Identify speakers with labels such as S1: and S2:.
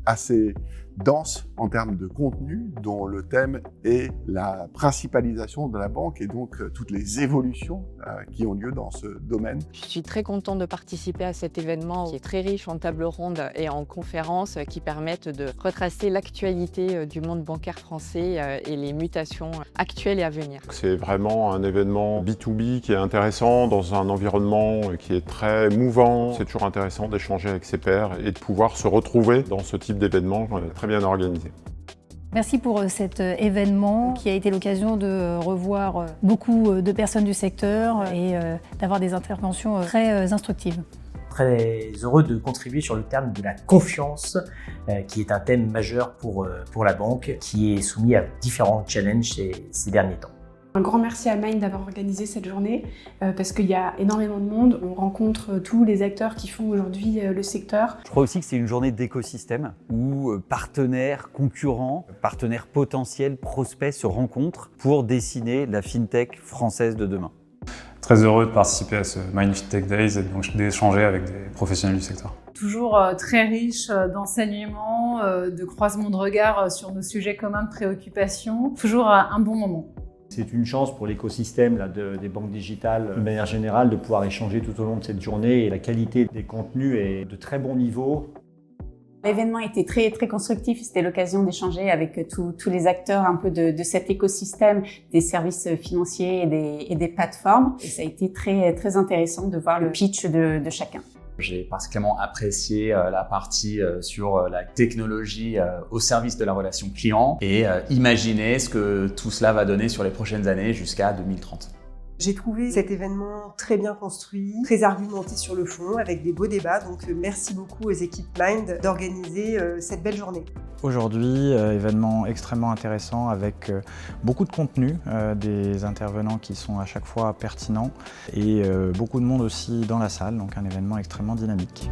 S1: assez dense en termes de contenu, dont le thème est la principalisation de la banque et donc toutes les évolutions qui ont lieu dans ce domaine.
S2: Je suis très contente de participer à cet événement qui est très riche en tables rondes et en conférences qui permettent de retracer l'actualité du monde bancaire français et les mutations actuelles et à venir.
S3: C'est vraiment un événement B2B qui est intéressant dans un environnement qui est très mouvant. C'est toujours intéressant d'échanger avec ses pairs et de pouvoir se retrouver dans ce type d'événement très bien organisé.
S4: Merci pour cet événement qui a été l'occasion de revoir beaucoup de personnes du secteur et d'avoir des interventions très instructives.
S5: Très heureux de contribuer sur le thème de la confiance, qui est un thème majeur pour la banque, qui est soumis à différents challenges ces derniers temps.
S6: Un grand merci à Mind d'avoir organisé cette journée parce qu'il y a énormément de monde, on rencontre tous les acteurs qui font aujourd'hui le secteur.
S7: Je crois aussi que c'est une journée d'écosystème où partenaires, concurrents, partenaires potentiels, prospects se rencontrent pour dessiner la FinTech française de demain.
S8: Très heureux de participer à ce Mind FinTech Days et donc d'échanger avec des professionnels du secteur.
S9: Toujours très riche d'enseignements, de croisements de regards sur nos sujets communs de préoccupation. Toujours un bon moment.
S10: C'est une chance pour l'écosystème des banques digitales, de manière générale, de pouvoir échanger tout au long de cette journée et la qualité des contenus est de très bon niveau.
S11: L'événement était très constructif, c'était l'occasion d'échanger avec tous les acteurs un peu de cet écosystème, des services financiers et des plateformes. Et ça a été très intéressant de voir le pitch de chacun.
S12: J'ai particulièrement apprécié la partie sur la technologie au service de la relation client et imaginer ce que tout cela va donner sur les prochaines années jusqu'à 2030.
S13: J'ai trouvé cet événement très bien construit, très argumenté sur le fond, avec des beaux débats. Donc merci beaucoup aux équipes Mind d'organiser cette belle journée.
S14: Aujourd'hui, événement extrêmement intéressant avec beaucoup de contenu, des intervenants qui sont à chaque fois pertinents et beaucoup de monde aussi dans la salle, donc un événement extrêmement dynamique.